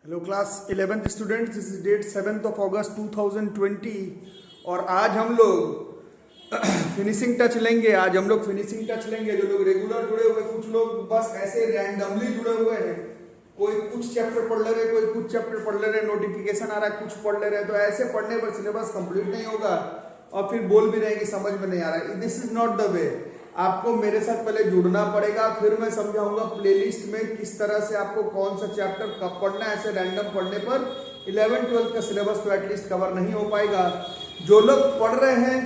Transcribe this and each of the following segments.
Hello class 11th students, this is date 7th of August 2020 और आज हम लोग फिनिशिंग टच लेंगे। आज हम लोग फिनिशिंग टच लेंगे। जो लोग रेगुलर जुड़े हुए, कुछ लोग बस ऐसे रैंडमली जुड़े हुए हैं। कोई कुछ चैप्टर पढ़ ले रहे, कोई कुछ चैप्टर पढ़ ले रहे, नोटिफिकेशन आ रहा है, कुछ पढ़ ले रहे। तो ऐसे पढ़ने पर सिलेबस कंप्लीट नहीं होगा और फिर बोल भी रहे कि समझ में नहीं आ रहा है। This is not the way. आपको मेरे साथ पहले जुड़ना पड़ेगा, फिर मैं समझाऊंगा प्लेलिस्ट में किस तरह से आपको कौन सा चैप्टर कब पढ़ना है। ऐसे रैंडम पढ़ने पर 11th-12th का सिलेबस तो एटलीस्ट कवर नहीं हो पाएगा। जो लोग पढ़ रहे हैं,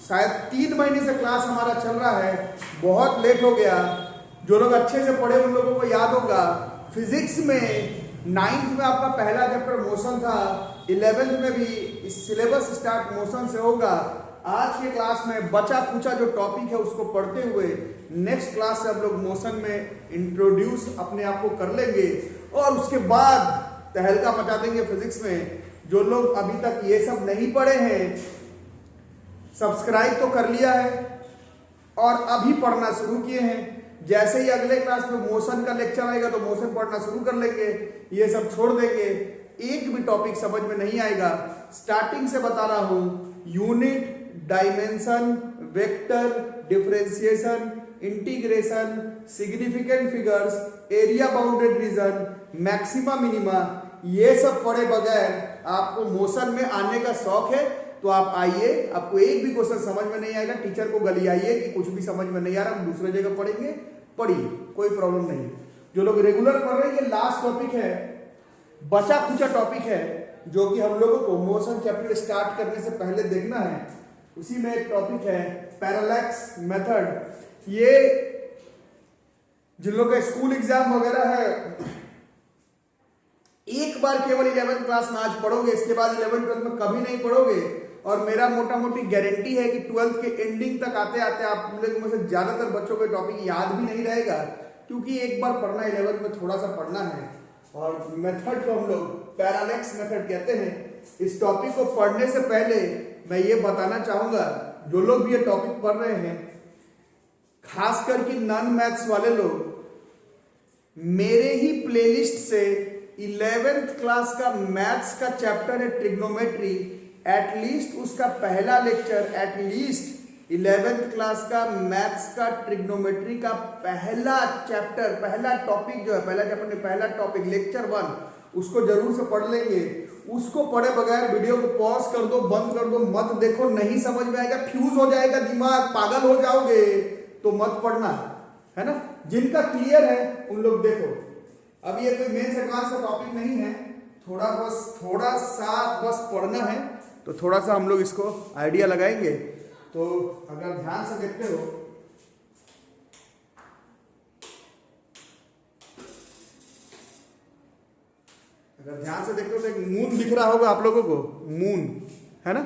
शायद 3 महीने से क्लास हमारा चल रहा है, बहुत लेट हो गया। जो लोग अच्छे से पढ़े उन लोगों को याद होगा, फिजिक्स में 9th में आपका पहला चैप्टर मोशन था, 11th में भी इस सिलेबस स्टार्ट मोशन से होगा। आज के क्लास में बचा पूछा जो टॉपिक है उसको पढ़ते हुए नेक्स्ट क्लास से हम लोग मोशन में इंट्रोड्यूस अपने आप को कर लेंगे और उसके बाद तहलका मचा देंगे फिजिक्स में। जो लोग अभी तक ये सब नहीं पढ़े हैं, सब्सक्राइब तो कर लिया है और अभी पढ़ना शुरू किए हैं। जैसे ही अगले क्लास में मोशन का लेक्चर आएगा तो मोशन पढ़ना शुरू कर लेंगे, ये सब छोड़ देंगे। एक भी टॉपिक समझ में नहीं आएगा। स्टार्टिंग से बता रहा हूं, unit, dimension, vector, differentiation, integration, significant figures, area bounded reason, maxima minima, ये सब पढ़े बगैर आपको मोशन में आने का शौक है तो आप आइए। आपको एक भी क्वेश्चन समझ में नहीं आएगा, टीचर को गलियाइए कि कुछ भी समझ में नहीं आ रहा, हम दूसरे जगह पढ़ेंगे, पढ़िए, कोई प्रॉब्लम नहीं। जो लोग रेगुलर पढ़ रहे हैं, ये लास्ट टॉपिक है, बचा खुचा टॉपिक है, जो कि हम लोगों को मोशन चैप्टर स्टार्ट करने से पहले देखना है। उसी में एक टॉपिक है पैरालैक्स मेथड। ये जिन लोग का स्कूल एग्जाम वगैरह है, एक बार केवल 11th क्लास में आज पढ़ोगे, इसके बाद 11th-12th में कभी नहीं पढ़ोगे। और मेरा मोटा मोटी गारंटी है कि 12th के एंडिंग तक आते आते आप लोगों में से ज्यादातर बच्चों को टॉपिक याद भी नहीं रहेगा, क्योंकि एक बार पढ़ना 11th में थोड़ा सा पढ़ना है। और मेथड को हम लोग पैरालैक्स मेथड कहते हैं। इस टॉपिक को पढ़ने से पहले मैं ये बताना चाहूंगा, जो लोग भी ये टॉपिक पढ़ रहे हैं, खासकर कि नॉन मैथ्स वाले लोग, मेरे ही प्लेलिस्ट से 11th क्लास का मैथ्स का चैप्टर है ट्रिग्नोमेट्री, एटलीस्ट उसका पहला लेक्चर, एटलीस्ट 11th क्लास का मैथ्स का ट्रिग्नोमेट्री का पहला चैप्टर, पहला टॉपिक जो है, पहला चैप्टर नहीं, पहला टॉपिक लेक्चर 1, उसको जरूर से पढ़ लेंगे। उसको पढ़े बगैर वीडियो को पॉज कर दो, बंद कर दो, मत देखो, नहीं समझ में आएगा, फ्यूज हो जाएगा दिमाग, पागल हो जाओगे, तो मत पढ़ना, है ना। जिनका क्लियर है उन लोग देखो। अब ये कोई मेंस एडवांस का टॉपिक नहीं है, थोड़ा सा बस पढ़ना है, तो थोड़ा सा हम लोग इसको आइडिया लगाएंगे। तो अगर ध्यान से देखते हो, अगर ध्यान से देखते हो तो एक मून दिख रहा होगा आप लोगों को, मून है ना,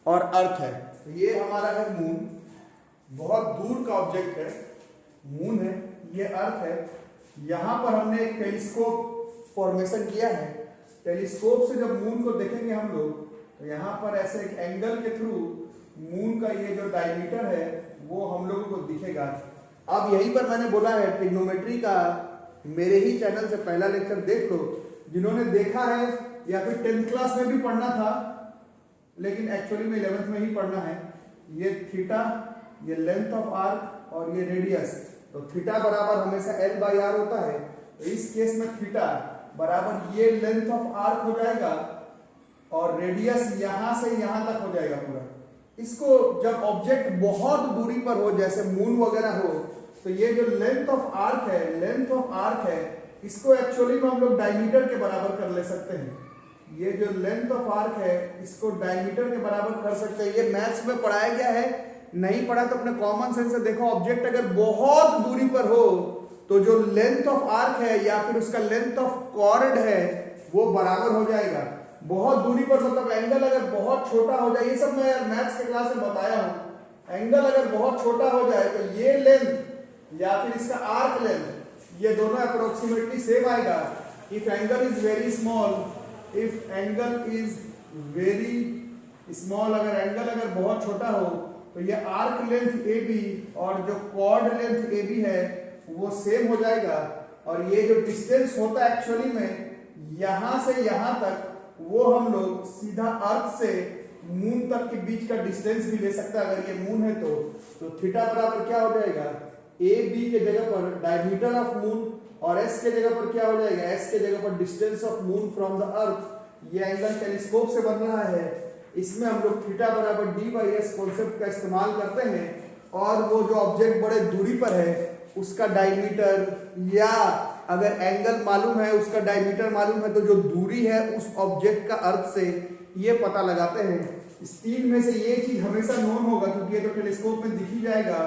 और अर्थ है। तो ये हमारा है मून, बहुत दूर का ऑब्जेक्ट है, मून है, ये अर्थ है। यहां पर हमने एक टेलीस्कोप फॉर्मेशन किया है। टेलीस्कोप से जब मून को देखेंगे हम लोग, तो यहाँ पर ऐसे एक एंगल के थ्रू मून का ये जो डायमीटर है वो हम लोगों को दिखेगा। अब यहीं पर मैंने बोला है ट्रिग्नोमेट्री का मेरे ही चैनल से पहला लेक्चर देख लो। जिन्होंने देखा है या फिर 10th क्लास में भी पढ़ना था, लेकिन एक्चुअली में 11th में ही पढ़ना है। ये थीटा, ये लेंथ ऑफ आर्क और ये रेडियस। तो थीटा बराबर हमेशा L/R होता है, तो इस केस में थीटा बराबर ये लेंथ ऑफ आर्क हो जाएगा और रेडियस यहां से यहां तक हो जाएगा पूरा। इसको जब ऑब्जेक्ट बहुत दूरी पर हो, जैसे मून वगैरह हो, तो ये जो लेंथ ऑफ आर्क है, लेंथ ऑफ आर्क है, इसको एक्चुअली में हम लोग डायमीटर के बराबर कर ले सकते हैं। ये जो लेंथ ऑफ आर्क है, इसको डायमीटर के बराबर कर सकते हैं। ये मैथ्स में पढ़ाया गया है, नहीं पढ़ा तो अपने कॉमन सेंस से देखो। ऑब्जेक्ट अगर बहुत दूरी पर हो तो जो लेंथ ऑफ आर्क है या फिर उसका लेंथ ऑफ कॉर्ड है वो बराबर हो जाएगा। बहुत दूरी पर मतलब एंगल अगर बहुत छोटा हो जाए, ये सब मैं यार मैथ्स के क्लास में बताया हूं। एंगल अगर बहुत छोटा हो जाए तो ये लेंथ या फिर इसका आर्क लेंथ, ये दोनों अप्रोक्सीमेटली सेम आएगा। If angle is very small, if angle is very small, अगर एंगल अगर बहुत छोटा हो तो ये आर्क लेंथ AB और जो कॉर्ड लेंथ AB है वो सेम हो जाएगा। और ये जो डिस्टेंस होता है एक्चुअली में, यहां से यहां तक वो हम लोग सीधा अर्थ से मून तक के बीच का डिस्टेंस भी ले सकते हैं। अगर ये मून है तो थीटा बराबर क्या हो जाएगा, ए बी के जगह पर डायमीटर ऑफ मून और एस के जगह पर क्या हो जाएगा, एस के जगह पर distance of moon from the अर्थ। ये एंगल टेलीस्कोप से बन रहा है, इसमें हम लोग थीटा बराबर डी बाई एस कॉन्सेप्ट का इस्तेमाल करते हैं और वो जो ऑब्जेक्ट बड़े दूरी पर है उसका डायमीटर, या अगर एंगल मालूम है उसका डायमीटर मालूम है तो जो दूरी है उस ऑब्जेक्ट का अर्थ से ये पता लगाते हैं। इस तीन में से ये चीज हमेशा नोन होगा क्योंकि ये तो टेलीस्कोप में दिख ही जाएगा।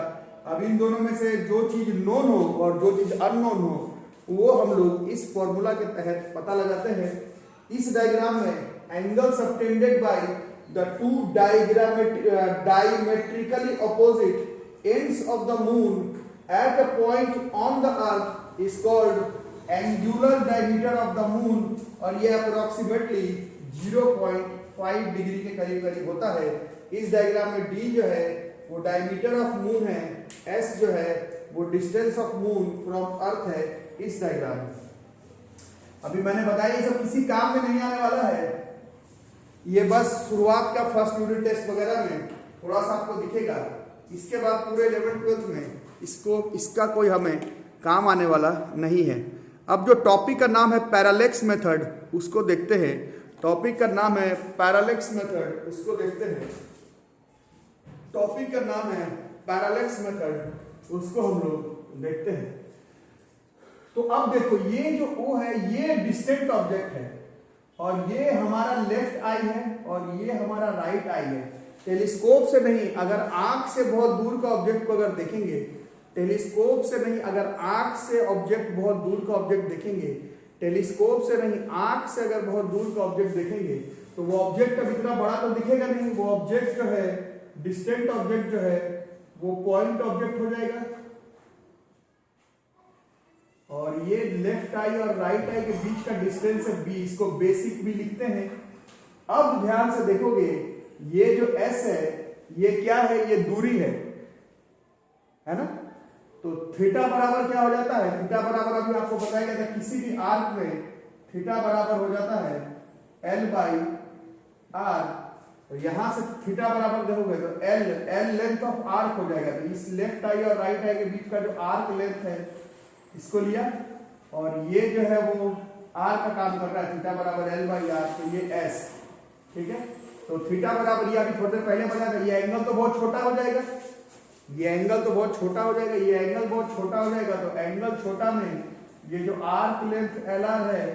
अब इन दोनों में से जो चीज नोन हो और जो चीज अननोन हो वो हम लोग इस फॉर्मूला के तहत पता लगाते हैं। इस डायग्राम में angle subtended by the two diametrically opposite ends of the moon at a point on the earth is called angular diameter of the moon और ये approximately 0.5 डिग्री के करीब करीब होता है। इस डायग्राम में d जो है वो डायमीटर ऑफ मून है, s जो है वो डिस्टेंस ऑफ मून फ्रॉम अर्थ है इस डायग्राम में। अभी मैंने बताया ये सब किसी काम में नहीं आने वाला है, ये बस शुरुआत का फर्स्ट यूनिट टेस्ट वगैरह में थोड़ा सा आपको दिखेगा। इसके बाद पूरे 11th-12th में इसका कोई हमें काम आने वाला नहीं है। अब जो टॉपिक का नाम है पैरालेक्स मेथड उसको देखते हैं। टॉपिक का नाम है पैरालेक्स मेथड, उसको देखते हैं। टॉपिक का नाम है पैरालेक्स मेथड, उसको हम लोग देखते हैं। तो अब देखो ये जो O है ये डिस्टेंट ऑब्जेक्ट है और ये हमारा लेफ्ट आई है और ये हमारा राइट आई है। टेलीस्कोप से नहीं, अगर आंख से बहुत दूर का ऑब्जेक्ट को अगर देखेंगे, टेलीस्कोप से नहीं, अगर आंख से ऑब्जेक्ट बहुत दूर का ऑब्जेक्ट देखेंगे, टेलीस्कोप से नहीं आंख से अगर बहुत दूर का ऑब्जेक्ट देखेंगे तो वो ऑब्जेक्ट अब इतना बड़ा तो दिखेगा नहीं। वो ऑब्जेक्ट जो है डिस्टेंट ऑब्जेक्ट जो है वो पॉइंट ऑब्जेक्ट हो जाएगा और ये लेफ्ट आई और राइट आई के बीच का डिस्टेंस है बी, इसको बेसिक भी लिखते हैं। अब ध्यान से देखोगे ये जो एस है ये क्या है, ये दूरी है ना। तो थीटा बराबर क्या हो जाता है, थीटा बराबर अभी आपको बताया गया था किसी भी आर्क में थीटा बराबर हो जाता है L बाई आर। तो यहां से थीटा बराबर देखोगे तो L लेंथ ऑफ आर्क हो जाएगा। तो इस लेफ्ट आई और राइट आई के बीच का जो आर्क लेंथ है इसको लिया और ये जो है वो आर का काम कर रहा है, थीटा बराबर L बाई आर, तो ये S, ठीक है। तो थीटा बराबर ये अभी थोड़ी देर पहले बताया था, ये एंगल तो बहुत छोटा हो जाएगा, ये एंगल तो बहुत छोटा हो जाएगा, ये एंगल बहुत छोटा हो जाएगा। तो एंगल छोटा में ये जो आर्क लेंथ LR है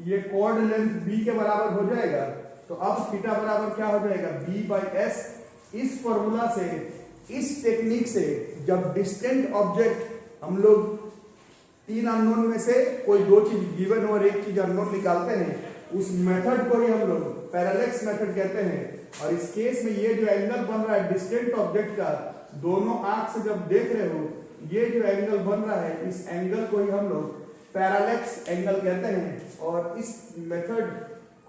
ये कॉर्ड लेंथ B के बराबर हो जाएगा। तो अब थीटा बराबर क्या हो जाएगा, B बाई S। इस फॉर्मूला से, इस टेक्निक से जब डिस्टेंट ऑब्जेक्ट हम लोग तीन अननोन में से कोई दो चीज गिवन और एक चीज अननोन निकालते हैं, उस मेथड को ही हम लोग पैरालेक्स मेथड कहते हैं। और इस केस में ये जो एंगल बन रहा है डिस्टेंट ऑब्जेक्ट का, दोनों आंख से जब देख रहे हो ये जो एंगल बन रहा है इस एंगल को ही हम लोग पैरालेक्स एंगल कहते हैं और इस मेथड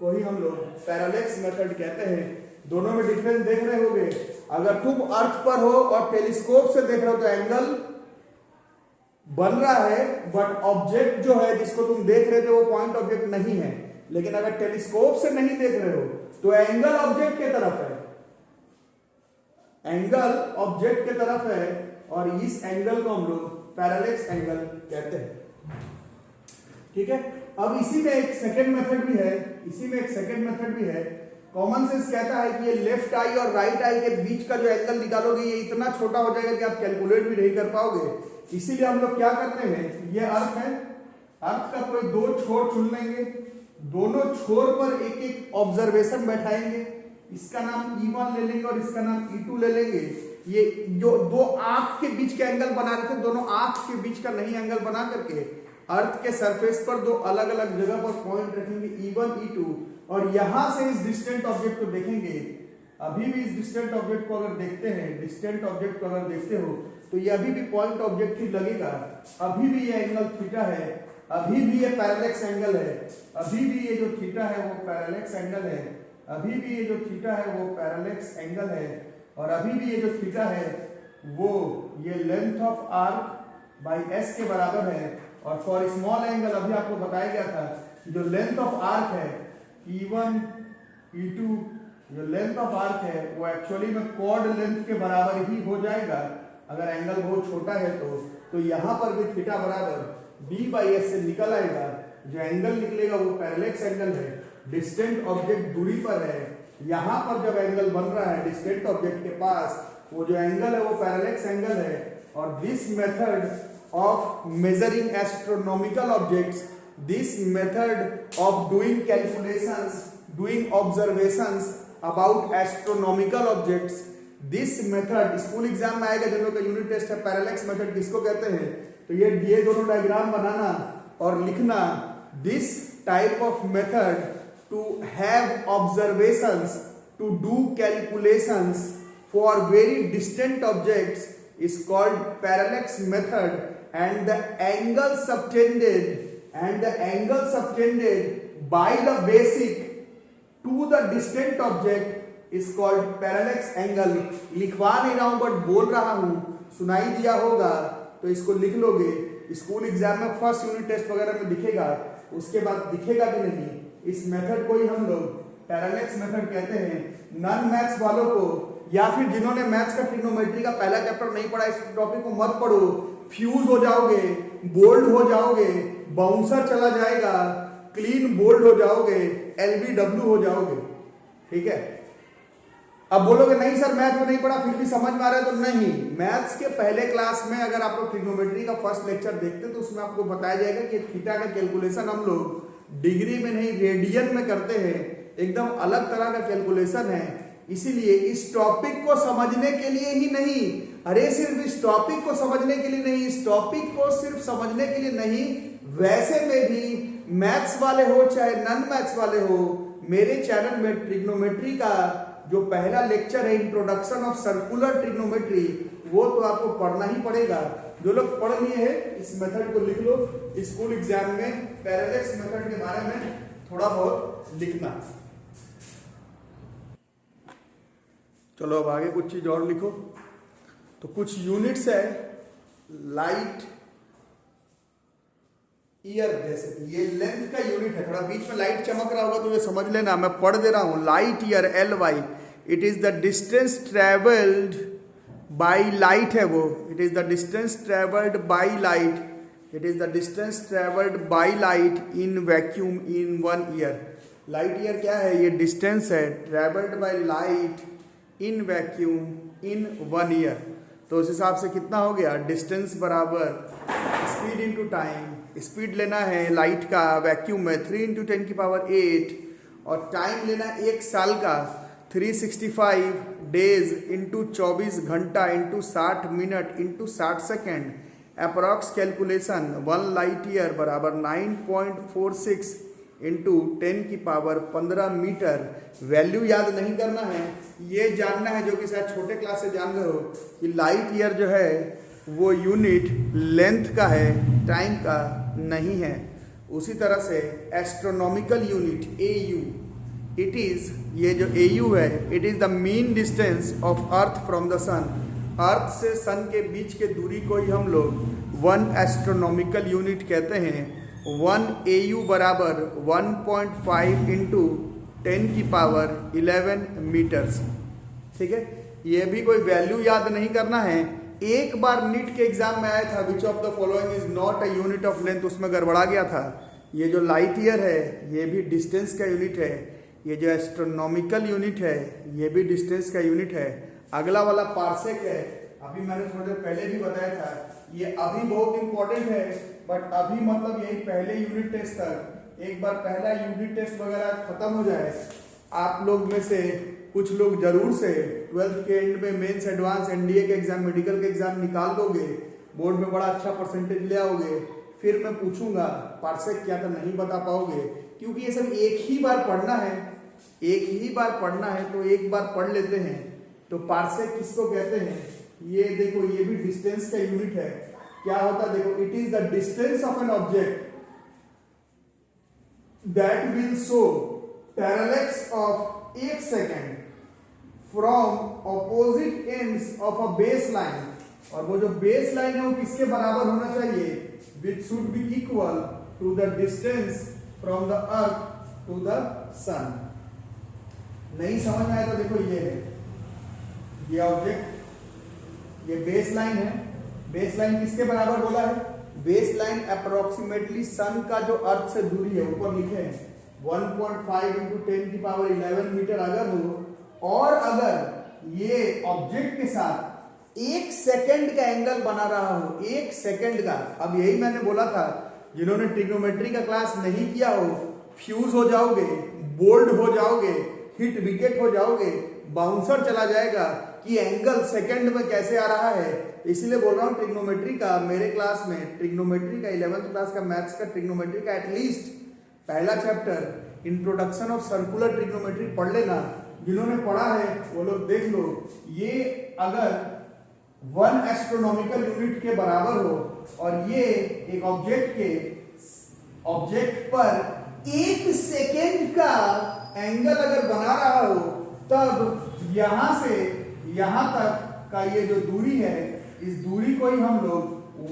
को ही हम लोग पैरालेक्स मेथड कहते हैं। दोनों में डिफरेंस देख रहे होगे, अगर तुम अर्थ पर हो और टेलीस्कोप से देख रहे हो तो एंगल बन रहा है बट ऑब्जेक्ट जो है जिसको तुम देख रहे थे वो पॉइंट ऑब्जेक्ट नहीं है। लेकिन अगर टेलीस्कोप से नहीं देख रहे हो तो एंगल ऑब्जेक्ट के तरफ है, एंगल ऑब्जेक्ट के तरफ है और इस एंगल को हम लोग पैरालेक्स एंगल कहते हैं, ठीक है। अब इसी में एक सेकंड मेथड भी है, इसी में एक सेकंड मेथड भी है। कॉमन सेंस कहता है कि ये लेफ्ट आई और राइट आई के बीच का जो एंगल निकालोगे ये इतना छोटा हो जाएगा कि आप कैलकुलेट भी नहीं कर पाओगे। इसीलिए हम लोग क्या करते हैं, ये अर्थ है, अर्थ का कोई दो छोर चुन लेंगे, दोनों छोर पर एक एक ऑब्जर्वेशन बैठाएंगे, इसका नाम E1 ले लेंगे और इसका नाम E2 ले लेंगे। ये जो दो आंख के बीच के एंगल बना रहे थे, दोनों आंख के बीच का नहीं एंगल बना करके अर्थ के सरफेस पर दो अलग अलग जगह पर पॉइंट रखेंगे E1 E2 और यहां से इस डिस्टेंट ऑब्जेक्ट को देखेंगे। अभी भी इस डिस्टेंट ऑब्जेक्ट को अगर देखते हैं, डिस्टेंट ऑब्जेक्ट को अगर देखते हो तो ये अभी भी पॉइंट ऑब्जेक्ट ही लगेगा, अभी भी ये एंगल थीटा है, अभी भी ये पैरेलेक्स एंगल है, अभी भी ये जो थीटा है वो पैरेलेक्स एंगल है, अभी भी ये जो थीटा है वो पैरेलेक्स एंगल है और अभी भी ये जो थीटा है वो ये length of arc by S के बराबर है। और फॉर स्मॉल एंगल अभी आपको बताया गया था जो लेंथ ऑफ आर्क है E1 E2, जो लेंथ ऑफ आर्क है वो एक्चुअली में कॉर्ड लेंथ के बराबर ही हो जाएगा अगर एंगल बहुत छोटा है तो यहाँ पर भी थीटा बराबर B/S से निकल आएगा। जो एंगल निकलेगा वो पैरेलक्स एंगल है, डिस्टेंट ऑब्जेक्ट दूरी पर है। यहाँ पर जब एंगल बन रहा है डिस्टेंट ऑब्जेक्ट के पास, वो जो एंगल है वो पैरेलक्स एंगल है। और this method of measuring astronomical objects, this method of doing calculations, doing observations about astronomical objects, this method school exam में आएगा। जिन लोग का यूनिट टेस्ट है पैरेलक्स मेथड किसको कहते हैं, तो ये दोनों डायग्राम बनाना और लिखना। This type of method to have observations, to do calculations for very distant objects is called parallax method, and the angle subtended by the basic to the distant object is called parallax angle। लिखवा नहीं रहा हूं but बोल रहा हूं, सुनाई दिया होगा तो इसको लिख लोगे। स्कूल एग्जाम में फर्स्ट यूनिट टेस्ट वगैरह में दिखेगा, उसके बाद दिखेगा भी नहीं। इस मेथड को ही हम लोग पैरेलक्स मेथड कहते हैं। नॉन मैथ्स वालों को या फिर जिन्होंने मैथ्स का ट्रिग्नोमेट्री का पहला चैप्टर नहीं पढ़ा, इस टॉपिक को मत पढ़ो, फ्यूज हो जाओगे, बोल्ड हो जाओगे, बाउंसर चला जाएगा, क्लीन बोल्ड हो जाओगे, LBW हो जाओगे। ठीक है, अब बोलोगे नहीं सर मैथ में नहीं पढ़ा फिर भी समझ में आ रहा है, तो नहीं। मैथ्स के पहले क्लास में अगर आप लोग ट्रिग्नोमेट्री का फर्स्ट लेक्चर देखते तो उसमें आपको बताया जाएगा कि थीटा का कैलकुलेशन हम लोग डिग्री में नहीं रेडियन में करते हैं, एकदम अलग तरह का कैलकुलेशन है। इसीलिए इस टॉपिक को समझने के लिए ही नहीं, अरे सिर्फ इस टॉपिक को समझने के लिए नहीं, इस टॉपिक को सिर्फ समझने के लिए नहीं, वैसे में भी मैथ्स वाले हो चाहे नॉन मैथ्स वाले हो, मेरे चैनल में ट्रिग्नोमेट्री का जो पहला लेक्चर है इंट्रोडक्शन ऑफ सर्कुलर ट्रिग्नोमेट्री, वो तो आपको पढ़ना ही पड़ेगा। जो लोग पढ़ लिए हैं इस मेथड को लिख लो, स्कूल एग्जाम में पैरेलक्स मेथड के बारे में थोड़ा बहुत लिखना। चलो अब आगे कुछ चीज और लिखो। तो कुछ यूनिट्स है लाइट ईयर, जैसे ये लेंथ का यूनिट है, थोड़ा बीच में लाइट चमक रहा होगा तो ये समझ लेना, मैं पढ़ दे रहा हूं। Light year LY, it is the distance travelled by light है वो, it is the distance travelled by light, it is the distance travelled by light in vacuum in 1 year. Light year क्या है, ये डिस्टेंस है travelled by light in vacuum in 1 year. तो उस हिसाब से कितना हो गया, डिस्टेंस बराबर स्पीड इंटू टाइम। स्पीड लेना है लाइट का वैक्यूम में 3 × 10⁸, और टाइम लेना एक साल का 365 डेज इंटू 24 घंटा into 60 minute into 60 second. Approx calculation 1 light year बराबर 9.46 इंटू 10⁻15 मीटर। वैल्यू याद नहीं करना है, ये जानना है जो कि शायद छोटे क्लास से जान गए हो कि लाइट ईयर जो है वो यूनिट लेंथ का है, टाइम का नहीं है। उसी तरह से astronomical unit AU, it is, ये जो AU है, it is the mean distance of earth from the sun. Earth से सन के बीच के दूरी को ही हम लोग 1 एस्ट्रोनॉमिकल यूनिट कहते हैं। 1 AU बराबर 1.5 इंटू 10⁻11 मीटर्स। ठीक है, ये भी कोई वैल्यू याद नहीं करना है। एक बार नीट के एग्जाम में आया था which of the following is not a unit of length, उसमें गड़बड़ा गया था। ये जो लाइट ईयर है ये भी डिस्टेंस का यूनिट है, ये जो एस्ट्रोनॉमिकल यूनिट है ये भी डिस्टेंस का यूनिट है। अगला वाला पार्सेक है, अभी मैंने थोड़ी देर पहले भी बताया था, ये अभी बहुत इंपॉर्टेंट है, बट अभी मतलब यही पहले यूनिट टेस्ट तक, एक बार पहला यूनिट टेस्ट वगैरह खत्म हो जाए, आप लोग में से कुछ लोग जरूर से 12th के एंड में मेंस एडवांस NDA के एग्जाम, मेडिकल के एग्जाम निकाल दोगे, बोर्ड में बड़ा अच्छा परसेंटेज ले आओगे। फिर मैं पूछूंगा पार्सेक क्या, तो नहीं बता पाओगे, क्योंकि ये सब एक ही बार पढ़ना है, एक ही बार पढ़ना है, तो एक बार पढ़ लेते हैं। तो पार्सेक किसको कहते हैं, ये देखो, ये भी डिस्टेंस का यूनिट है। क्या होता है देखो, it is the distance of an object that will show parallax of 1 second from opposite ends of a base line. और वो जो बेस लाइन है वो किसके बराबर होना चाहिए, which should be equal to the distance from the earth to the sun. नहीं समझ में आया तो देखो ये है, ये ऑब्जेक्ट, ये बेस लाइन है। बेस लाइन किसके बराबर बोला है? बेस लाइन अप्रोक्सीमेटली सन का जो अर्थ से दूरी है, ऊपर लिखे हैं 1.5 × 10⁻11 मीटर अगर हो, और अगर ये ऑब्जेक्ट के साथ 1 सेकंड का एंगल बना रहा हो, 1 सेकंड का। अब यही मैंने बोला था, जिन्होंने ट्रिग्नोमेट्री का क्लास नहीं किया हो, फ्यूज हो जाओगे, बोल्ड हो जाओगे, हिट विकेट हो जाओगे, बाउंसर चला जाएगा कि एंगल सेकंड में कैसे आ रहा है। इसीलिए बोल रहा हूँ ट्रिग्नोमेट्री का, मेरे क्लास में ट्रिग्नोमेट्री का 11th क्लास का मैथ्स का ट्रिग्नोमेट्री का एटलीस्ट पहला chapter introduction of circular trigonometry पढ़ लेना। जिन्होंने पढ़ा है वो लोग देख लो, ये अगर 1 एस्ट्रोनॉमिकल यूनिट के बराबर हो और ये एक ऑब्जेक्ट पर 1 सेकेंड का एंगल अगर बना रहा हो, तब यहां से यहां तक का ये जो दूरी है, इस दूरी को ही हम लोग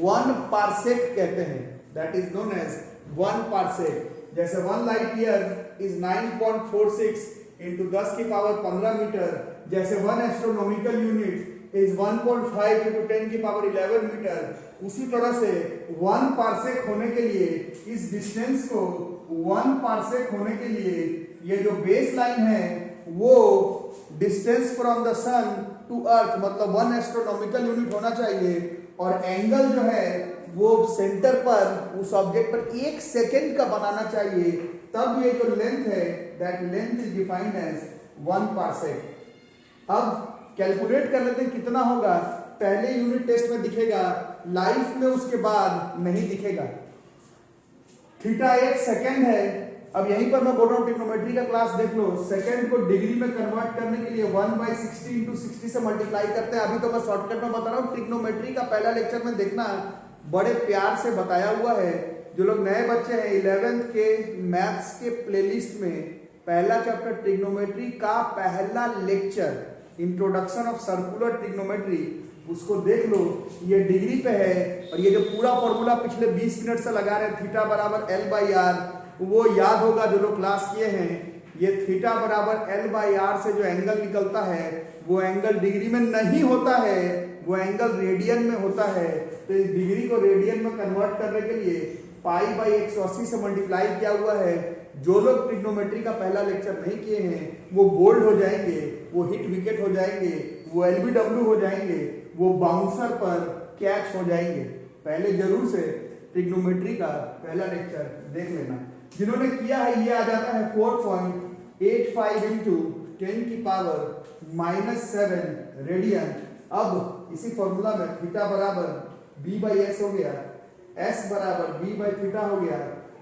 1 पार्सेक कहते हैं। That is known as 1 parsec. जैसे 1 लाइट ईयर इज 9.46 इंटू 10 की पावर 15 मीटर, जैसे 1 एस्ट्रोनॉमिकल यूनिट इज 1.5 इंटू 10 की पावर 11 मीटर, उसी तरह से 1 पार्सेक होने के लिए, इस डिस्टेंस को 1 पार्सेक होने के लिए, ये जो बेस लाइन है वो distance from the sun to earth मतलब 1 एस्ट्रोनॉमिकल यूनिट होना चाहिए, और एंगल जो है वो सेंटर पर उस ऑब्जेक्ट पर 1 सेकेंड का बनाना चाहिए। तब ये जो लेंथ है, that length is defined as 1 parsec. अब कैलकुलेट कर लेते हैं कितना होगा। पहले यूनिट टेस्ट में दिखेगा, लाइफ में उसके बाद नहीं दिखेगा। थीटा 1 सेकेंड है। अब यहीं पर मैं बोल रहा हूँ ट्रिग्नोमेट्री का क्लास देख लो, सेकंड को डिग्री में कन्वर्ट करने के लिए 1/60 × 60 से मल्टीप्लाई करते हैं। अभी तो मैं शॉर्टकट में बता रहा हूँ, ट्रिग्नोमेट्री का पहला लेक्चर में देखना, बड़े प्यार से बताया हुआ है। जो लोग नए बच्चे हैं 11th के मैथ्स के प्लेलिस्ट में पहला चैप्टर ट्रिग्नोमेट्री का पहला lecture introduction of circular trigonometry, उसको देख लो। ये डिग्री पे है, और ये जो पूरा फॉर्मूला पिछले 20 मिनट से लगा रहे हैं, थीटा बराबर L/R, वो याद होगा जो लोग क्लास किए हैं। ये थीटा बराबर L/R से जो एंगल निकलता है वो एंगल डिग्री में नहीं होता है, वो एंगल रेडियन में होता है। तो इस डिग्री को रेडियन में कन्वर्ट करने के लिए π/180 से मल्टीप्लाई किया हुआ है। जो लोग ट्रिग्नोमेट्री का पहला लेक्चर नहीं किए हैं वो बोल्ड हो जाएंगे, वो हिट विकेट हो जाएंगे, वो LBW हो जाएंगे, वो बाउंसर पर कैच हो जाएंगे। पहले जरूर से ट्रिग्नोमेट्री का पहला लेक्चर देख लेना। जिन्होंने किया है ये आ जाता है 4.85 इंटू 10 की पावर -7 रेडियन। अब इसी फॉर्मूला में थीटा बराबर B/S हो गया, S बराबर B/थीटा हो गया।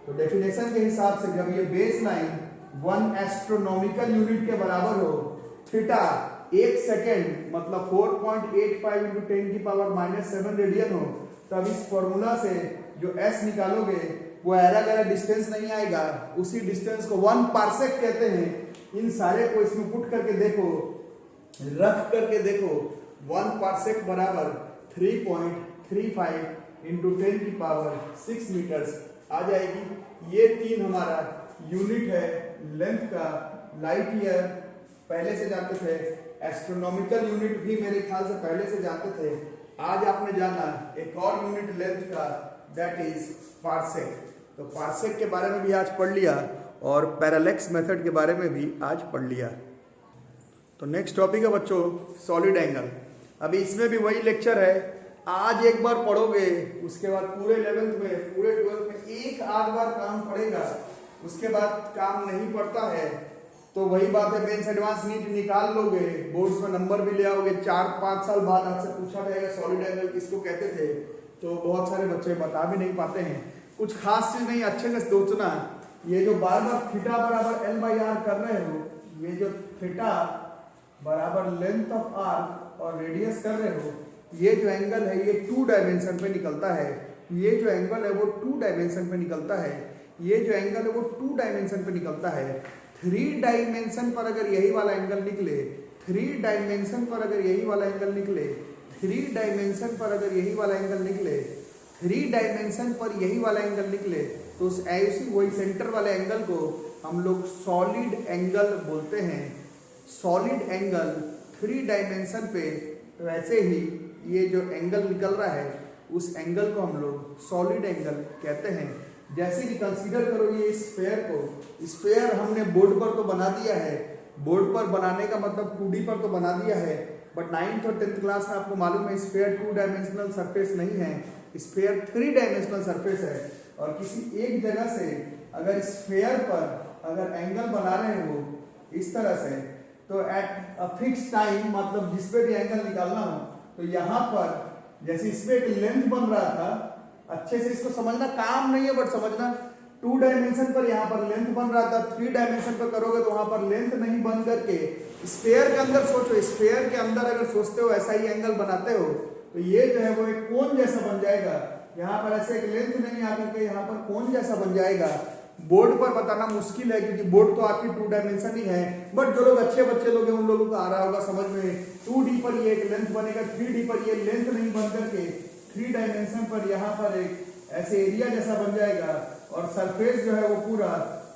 तो डेफिनेशन के हिसाब से जब ये बेस लाइन 1 एस्ट्रोनॉमिकल यूनिट के बराबर हो, थीटा 1 सेकेंड मतलब 4.85 इंटू 10 की पावर -7 रेडियन हो, तब इस फॉर्मूला से जो S निकालोगे वो एरा गैरा डिस्टेंस नहीं आएगा, उसी डिस्टेंस को 1 पार्सेक कहते हैं। इन सारे को इसमें पुट करके देखो, रख करके देखो, 1 पार्सेक बराबर 3.35 इंटू 10 की पावर 6 मीटर्स आ जाएगी। ये 3 हमारा यूनिट है लेंथ का। लाइट ईयर पहले से जानते थे, एस्ट्रोनॉमिकल यूनिट भी मेरे ख्याल से पहले से जानते थे। आज आपने जाना एक और यूनिट लेंथ का, दैट इज पार्सेक। तो पार्सेक के बारे में भी आज पढ़ लिया, और पैरालेक्स मेथड के बारे में भी आज पढ़ लिया। तो नेक्स्ट टॉपिक है बच्चों सॉलिड एंगल। अभी इसमें भी वही लेक्चर है, आज एक बार पढ़ोगे, उसके बाद पूरे 11th में पूरे 12th में एक आध बार काम पड़ेगा, उसके बाद काम नहीं पड़ता है। तो वही बात है, मेंस एडवांस नीट निकाल लोगे, बोर्ड्स में नंबर भी ले आओगे, 4-5 साल बाद आपसे पूछा जाएगा सॉलिड एंगल किसको कहते थे, तो बहुत सारे बच्चे बता भी नहीं पाते हैं। कुछ खास चीज नहीं, अच्छे से सोचना। ये जो बार बार थीटा बराबर L/R कर रहे हो, ये जो थीटा बराबर लेंथ ऑफ आर्क और रेडियस कर रहे हो, ये जो एंगल है ये 2 डायमेंशन पे निकलता है। ये जो एंगल है वो 2 डायमेंशन पे निकलता है। ये जो एंगल है वो 2 डायमेंशन पे निकलता है। 3 डायमेंशन पर अगर यही वाला एंगल निकले, 3 डायमेंशन पर अगर यही वाला एंगल निकले, 3 डायमेंशन पर अगर यही वाला एंगल निकले, 3 डायमेंशन पर यही वाला एंगल निकले, तो उस ऐसी वही सेंटर वाले एंगल को हम लोग सॉलिड एंगल बोलते हैं। सॉलिड एंगल 3 डायमेंशन पे वैसे ही ये जो एंगल निकल रहा है उस एंगल को हम लोग सॉलिड एंगल कहते हैं। जैसे कि कंसीडर करो ये स्फेयर को, स्फेयर हमने बोर्ड पर तो बना दिया है, बोर्ड पर बनाने का मतलब 2D पर तो बना दिया है, बट 9th और 10th क्लास में आपको मालूम है स्फेयर 2 डायमेंशनल सरफेस नहीं है, स्फेयर 3 डायमेंशनल सरफेस है। और किसी एक जगह से अगर स्फेयर पर अगर एंगल बना रहे हो इस तरह से, तो एट अ फिक्स टाइम मतलब जिस पे भी एंगल निकालना हो, तो यहाँ पर जैसे इसमें एक लेंथ बन रहा था, अच्छे से इसको समझना, काम नहीं है बट समझना, 2 डायमेंशन पर यहाँ पर लेंथ बन रहा था, 3 डायमेंशन पर करोगे तो वहां पर लेंथ नहीं बन करके स्फेयर के अंदर सोचो, स्फेयर के अंदर अगर सोचते हो ऐसा ही एंगल बनाते हो तो ये जो है वो एक कोन जैसा बन जाएगा। यहाँ पर ऐसे एक लेंथ नहीं आकर के यहाँ पर कोन जैसा बन जाएगा। बोर्ड पर बताना मुश्किल है क्योंकि बोर्ड तो आपकी 2 डायमेंशन ही है, बट जो लोग अच्छे बच्चे लोग हैं उन लोगों को आ रहा होगा समझ में। 2D पर ये एक लेंथ बनेगा, 3D पर ये लेंथ नहीं बन करके 3 डायमेंशन पर यहाँ पर एक ऐसे एरिया जैसा बन जाएगा और सरफेस जो है वो पूरा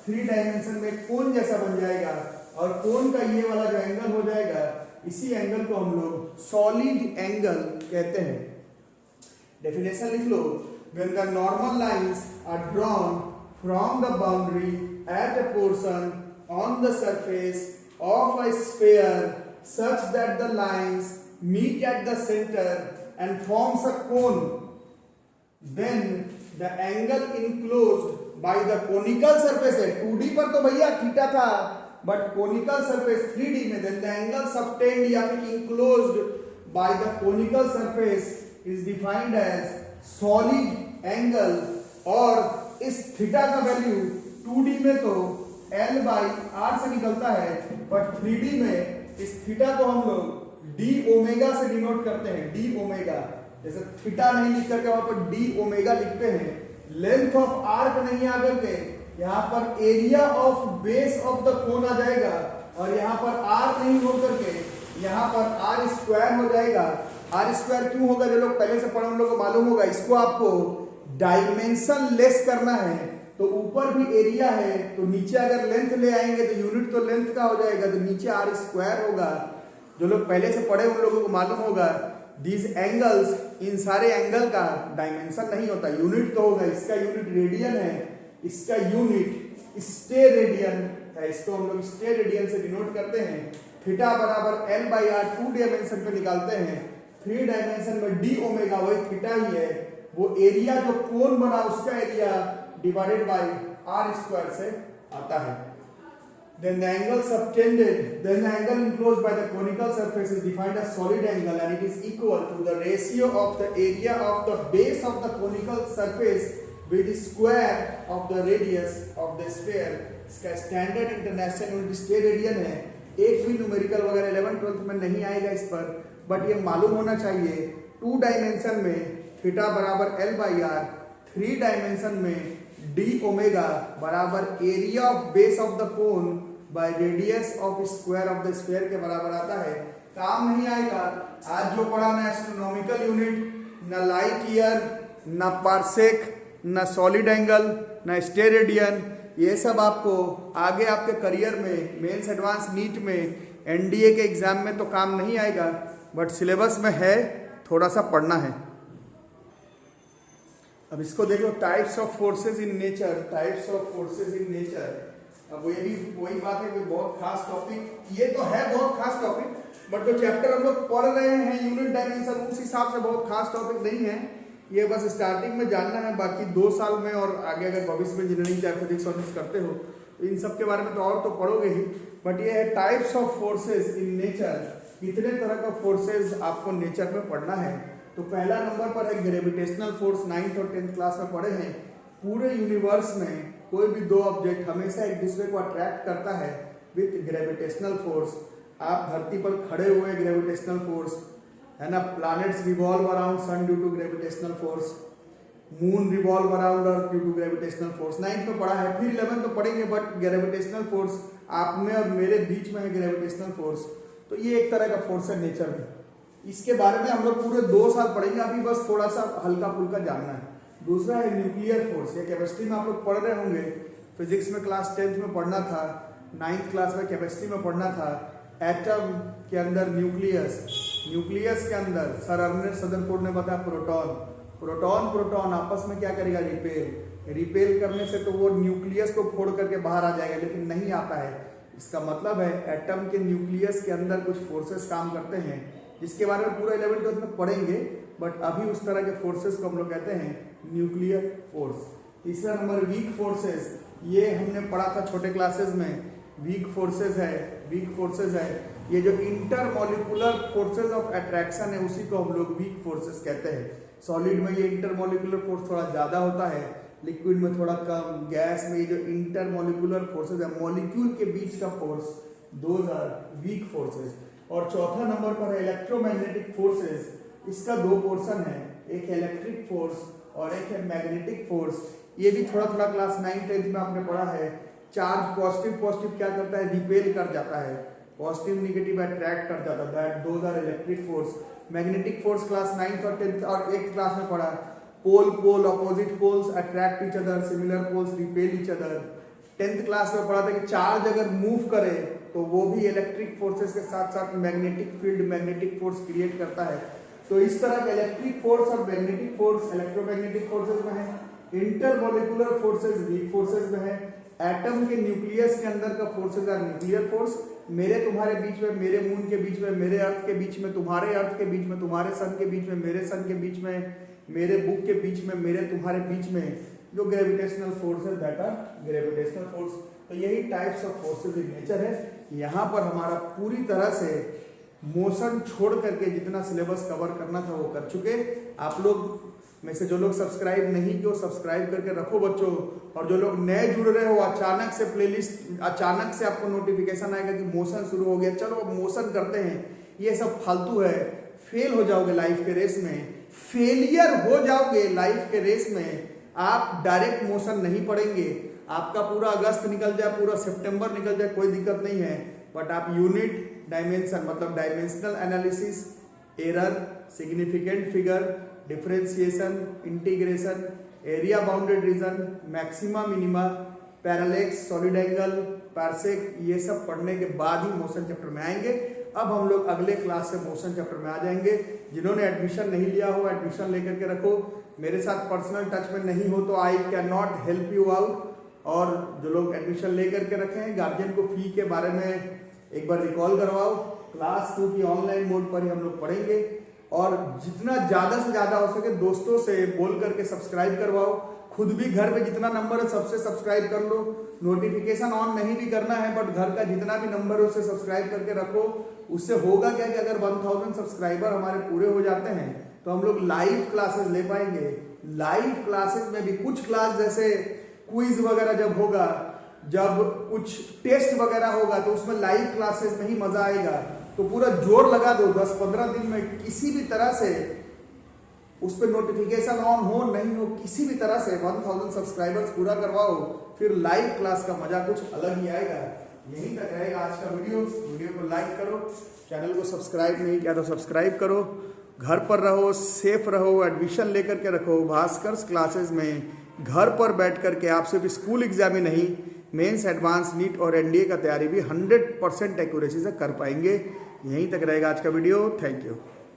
3 डायमेंशन में कोन जैसा बन जाएगा। और कोन का ये वाला जो एंगल हो जाएगा, इसी एंगल को हम लोग सॉलिड एंगल कहते हैं। डेफिनेशन लिख लो, when the normal lines are drawn from the boundary at a portion on the surface of a sphere such that the lines meet at the center and forms a cone, then the angle enclosed by the conical surface है, 2D पर तो भैया theta था, but conical surface 3D में, then the angle subtended या फिर enclosed by the conical surface is defined as solid angle। और इस थीटा का वैल्यू 2D में तो L by R से निकलता है, बट 3D में इस थीटा को हम लोग d ओमेगा से डिनोट करते हैं, d ओमेगा। जैसे थीटा नहीं लिख करके वहां पर d ओमेगा लिखते हैं। लेंथ ऑफ आर्क नहीं आकर के यहाँ पर area of base of the cone आ जाएगा, और यहाँ पर r नहीं हो करके यहाँ पर r स्क्वायर हो जाएगा। r स्क्वायर क्यों होगा, जो लोग पहले से पढ़े उन लोगों को मालूम होगा। इसको आपको डायमेंशन लेस करना है, तो ऊपर भी एरिया है तो नीचे अगर लेंथ ले आएंगे तो यूनिट तो लेंथ का हो जाएगा, तो नीचे r स्क्वायर होगा। जो लोग पहले से पढ़े उन लोगों को मालूम होगा दीज एंगल्स, इन सारे एंगल का डायमेंशन नहीं होता, यूनिट तो होगा। इसका यूनिट रेडियन है, इसका यूनिट स्टेरेडियन है, इसको हम लोग स्टेरेडियन से डिनोट करते हैं। थीटा बराबर L by R 2 डायमेंशन पे निकालते हैं, 3 डायमेंशन में d ओमेगा वही थीटा ही है, वो एरिया जो कोन बना उसका area divided by R square से आता है। Then the angle subtended, then the angle enclosed by the conical surface is defined as solid angle, and it is equal to the ratio of the area of the base of the conical surface with the square of the radius of the sphere। इसका standard international unit steradian है। एक भी numerical वगैरह 11th-12th में नहीं आएगा इस पर, बट ये मालूम होना चाहिए 2 डायमेंशन में थीटा बराबर L by R, 3 डायमेंशन में d ओमेगा बराबर area of base of the cone by radius of square of the sphere के बराबर आता है। काम नहीं आएगा आज जो पढ़ा, ना एस्ट्रोनॉमिकल यूनिट, ना लाइट ईयर, ना पार्सेक, ना सॉलिड एंगल, ना स्टेरेडियन, ये सब आपको आगे आपके करियर में मेंस एडवांस नीट में एनडीए के एग्जाम में तो काम नहीं आएगा, बट सिलेबस में है, थोड़ा सा पढ़ना है। अब इसको देखो, types of forces in nature, types of forces in nature. अब ये भी वही बात है कि बहुत खास टॉपिक, ये तो है बहुत खास टॉपिक, बट जो चैप्टर हम लोग पढ़ रहे हैं यूनिट डायमेंशन उस हिसाब से बहुत खास टॉपिक नहीं है। ये बस स्टार्टिंग में जानना है, बाकी 2 साल में और आगे अगर भविष्य में इंजीनियरिंग चाहे फिजिक्स ऑनर्स करते हो तो इन सब के बारे में तो और तो पढ़ोगे ही। बट ये है types of forces in nature, कितने तरह का फोर्सेस आपको नेचर में पढ़ना है। तो पहला नंबर पर है ग्रेविटेशनल फोर्स, 9th और 10th क्लास में पढ़े हैं। पूरे यूनिवर्स में कोई भी 2 ऑब्जेक्ट हमेशा एक दूसरे को अट्रैक्ट करता है विथ ग्रेविटेशनल फोर्स। आप धरती पर खड़े हुए ग्रेविटेशनल फोर्स है ना, planets revolve around sun due to gravitational force, moon revolve around earth due to gravitational force. 9th में पढ़ा है, फिर 11th में पढ़ेंगे, बट ग्रेविटेशनल फोर्स आप में और मेरे बीच में है ग्रेविटेशनल फोर्स, तो ये एक तरह का फोर्स है नेचर में। इसके बारे में हम लोग पूरे 2 साल पढ़ेंगे, अभी बस थोड़ा सा हल्का फुल्का जानना है। दूसरा है न्यूक्लियर फोर्स। ये केमिस्ट्री में आप लोग पढ़ रहे होंगे, फिजिक्स में क्लास 10th में पढ़ना था, 9th क्लास में केमिस्ट्री में पढ़ना था। एटम के अंदर न्यूक्लियस, न्यूक्लियस के अंदर सर अर्नेस्ट रदरफोर्ड ने बताया प्रोटॉन। प्रोटॉन आपस में क्या करेगा, रिपेल करने से तो वो न्यूक्लियस को फोड़ करके बाहर आ जाएगा, लेकिन नहीं आता है। इसका मतलब है एटम के न्यूक्लियस के अंदर कुछ फोर्सेस काम करते हैं, जिसके बारे में पूरा 11th में पढ़ेंगे, बट अभी उस तरह के फोर्सेस को हम लोग कहते हैं न्यूक्लियर फोर्स। तीसरा नंबर वीक फोर्सेस, ये हमने पढ़ा था छोटे क्लासेस में। वीक फोर्सेस है ये जो इंटरमॉलिक्यूलर फोर्सेस ऑफ अट्रैक्शन है, उसी को हम लोग वीक फोर्सेस कहते हैं। सॉलिड में ये इंटरमॉलिक्यूलर फोर्स थोड़ा ज्यादा होता है, लिक्विड में थोड़ा कम, गैस में ये जो इंटरमॉलिक्यूलर फोर्सेस है, मॉलिक्यूल के बीच का force, those are weak forces. और चौथा नंबर पर है इलेक्ट्रोमैग्नेटिक फोर्सेस। इसका दो पोर्शन है, एक इलेक्ट्रिक फोर्स और एक है मैग्नेटिक फोर्स। ये भी थोड़ा थोड़ा क्लास 9th-10th में आपने पढ़ा है। चार्ज पॉजिटिव क्या करता है, रिपेल कर जाता है, पॉजिटिव निगेटिव अट्रैक्ट कर जाता है, that those are electric force. Magnetic force class 9th और 10th और 8th क्लास में पढ़ा। Pole opposite poles attract each other, similar poles repel each other. 10th class में पढ़ा था कि चार्ज अगर मूव करे तो वो भी इलेक्ट्रिक फोर्सेस के साथ साथ magnetic field, magnetic force create करता है। तो इस तरह के इलेक्ट्रिक फोर्स और मैग्नेटिक फोर्स इलेक्ट्रोमैग्नेटिक फोर्सेस में है। इंटरमॉलिक्यूलर फोर्सेस वीक फोर्सेस में है। एटम के न्यूक्लियस के अंदर का फोर्सेस आर न्यूक्लियर फोर्स। मेरे तुम्हारे बीच में, मेरे मून के बीच में, मेरे अर्थ के बीच में, तुम्हारे अर्थ के बीच में, तुम्हारे सन के बीच में, मेरे सन के बीच में, मेरे बुक के बीच में, मेरे तुम्हारे बीच में जो ग्रेविटेशनल फोर्स है, दैट आर ग्रेविटेशनल फोर्स। तो यही types of forces in nature है। यहाँ पर हमारा पूरी तरह से मोशन छोड़ करके जितना सिलेबस कवर करना था वो कर चुके। आप लोग में से जो लोग सब्सक्राइब नहीं किए, सब्सक्राइब करके रखो बच्चों। और जो लोग नए जुड़ रहे हो, अचानक से प्लेलिस्ट, अचानक से आपको नोटिफिकेशन आएगा कि मोशन शुरू हो गया, चलो अब मोशन करते हैं, ये सब फालतू है। फेल हो जाओगे लाइफ के रेस में, फेलियर हो जाओगे लाइफ के रेस में। आप डायरेक्ट मोशन नहीं पढ़ेंगे, आपका पूरा अगस्त निकल जाए, पूरा सितंबर निकल जाए, कोई दिक्कत नहीं है, बट आप यूनिट, डायमेंशन मतलब dimensional analysis, error, significant figure, differentiation, integration, area bounded reason, maxima minima, parallax, solid angle, parsec, ये सब पढ़ने के बाद ही मोशन चैप्टर में आएंगे। अब हम लोग अगले क्लास से मोशन चैप्टर में आ जाएंगे। जिन्होंने एडमिशन नहीं लिया हो, एडमिशन लेकर के रखो। मेरे साथ पर्सनल टच में नहीं हो तो I can not help you out. और जो लोग एडमिशन लेकर के रखे हैं, गार्जियन को फी के बारे में एक बार रिकॉल करवाओ। क्लास 2 की ऑनलाइन मोड पर ही हम लोग पढ़ेंगे। और जितना ज्यादा से ज्यादा हो सके दोस्तों से बोल करके सब्सक्राइब करवाओ। खुद भी घर पे जितना नंबर है सबसे सब्सक्राइब कर लो। नोटिफिकेशन ऑन नहीं भी करना है, बट घर का जितना भी नंबर है उससे सब्सक्राइब करके रखो। उससे होगा क्या कि अगर 1000 सब्सक्राइबर हमारे पूरे हो जाते हैं तो हम लोग लाइव क्लासेस ले पाएंगे। लाइव क्लासेस में भी कुछ क्लास जैसे क्विज वगैरह जब होगा, जब कुछ टेस्ट वगैरह होगा, तो उसमें लाइव क्लासेस में ही मजा आएगा। तो पूरा जोर लगा दो 10-15 दिन में किसी भी तरह से उस पर नोटिफिकेशन ऑन हो नहीं हो, किसी भी तरह से 1000 सब्सक्राइबर्स पूरा करवाओ, फिर लाइव क्लास का मजा कुछ अलग ही आएगा। यहीं तक रहेगा आज का वीडियो को लाइक करो, चैनल को सब्सक्राइब नहीं किया तो सब्सक्राइब करो। घर पर रहो, सेफ रहो, एडमिशन लेकर के रखो। भास्कर क्लासेस में घर पर बैठ करके आप सिर्फ स्कूल एग्जाम ही नहीं, मेंस, एडवांस, नीट और एनडीए का तैयारी भी 100% एक्यूरेसी से कर पाएंगे। यहीं तक रहेगा आज का वीडियो। Thank you.